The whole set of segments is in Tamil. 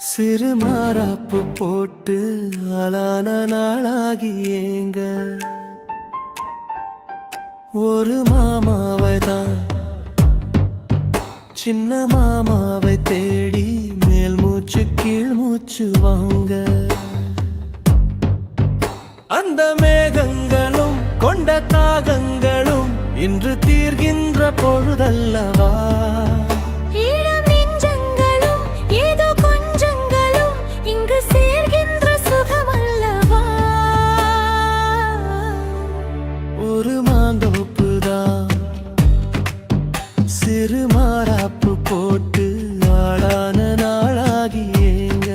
சிறு மாறாப்பு போட்டு ஆளான நாளாகி ஏங்க ஒரு மாமாவை தான் சின்ன மாமாவை தேடி மேல் மூச்சு கீழ் மூச்சு வாங்க அந்த மேகங்களும் கொண்ட தாகங்களும் இன்று தீர்கின்ற பொழுதல்லவா ஒரு மாந்தோப்புதான் சிறு மாறாப்பு போட்டு ஆளான நாளாகி ஏங்க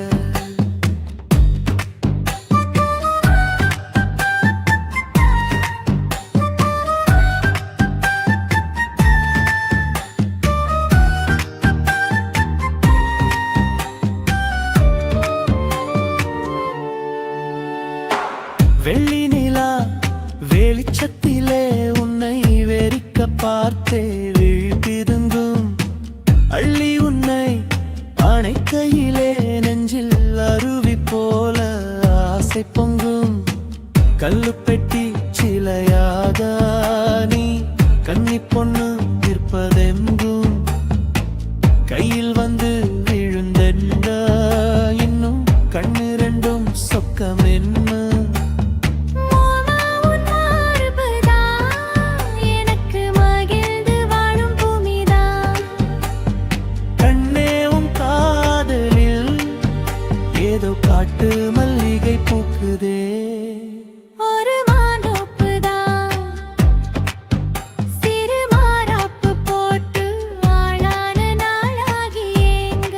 வெள்ளி நிலா வெளிச்சத்திலே உன்னை வெறிக்க பார்த்தே விழிப்பிருந்தும் அள்ளி உன்னை அணைக்கையிலே நெஞ்சில் அருவி போல ஆசை பொங்கும் கல்லு பெட்டி சிலையாக நீ கன்னி பொண்ணு இருப்பதெங்கும் கையில் வந்து விழுந்தென்ற இன்னும் கண்ணு ரெண்டும் சொக்கம் என்ன காட்டு மல்லிகை பூக்குதே ஒரு மாந்தோப்புதான் சிறு மாறாப்பு போட்டு ஆளான நாளாகி ஏங்க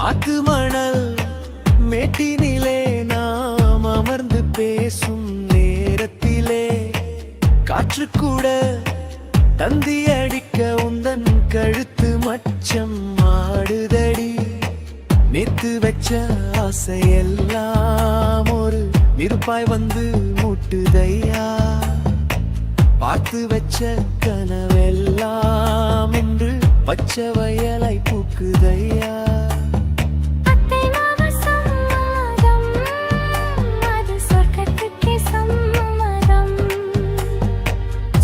ஆத்து மணல் மேட்டினிலே நாம் அமர்ந்து பேசும் நேரத்திலே காற்று கூட தந்தி அடிக்க உந்தன் கழுத்து மச்சம் ஆடுதடி நேத்து வச்ச ஆசையெல்லாம் ஒரு நெருப்பாய் வந்து முட்டுதையா பார்த்து வச்ச கனவெல்லாம் இன்று பச்சை வயலை பூக்குதையா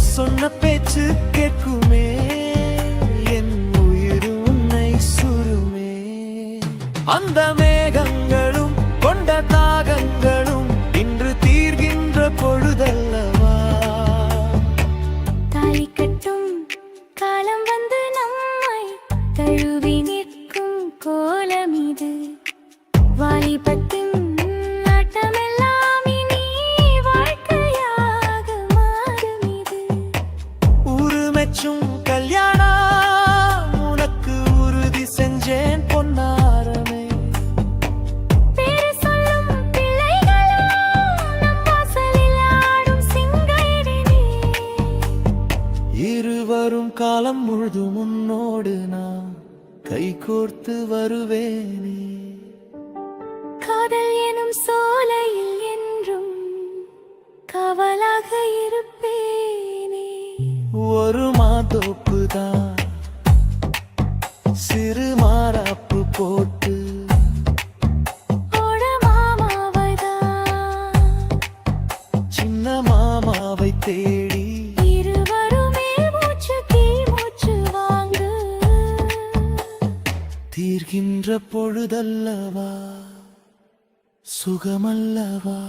சொன்ன பேச்சு கேட்குமே என் உயிர் உன்னை சுருமே அந்த மேகங்களும் கொண்ட தாகங்களும் இன்று தீர்கின்ற பொழுதல்லவா தாலி கட்டும் காலம் வந்து நம்மை தழுவி நிற்கும் கோலம் இது வாலிபத்தின் கல்யாணம் உனக்கு உறுதி செஞ்சேன் பொன்னாரமே பேரு சொல்லும் பிள்ளைகளும் நம் வாசலில் ஆடும் சிங்காரினே இருவரும் காலம் முழுதும் உன்னோடு நான் கைகோர்த்து வருவேனே காதல் எனும் சோலையில் என்றும் காவலாக இருப்பேனே ஒரு மாந்தோப்புதான் சிறு மாறாப்பு போட்டு சின்ன மாமாவை தேடி இருவருமே மூச்சு கீழ் மூச்சு வாங்க தீர்கின்ற பொழுதல்லவா சுகமல்லவா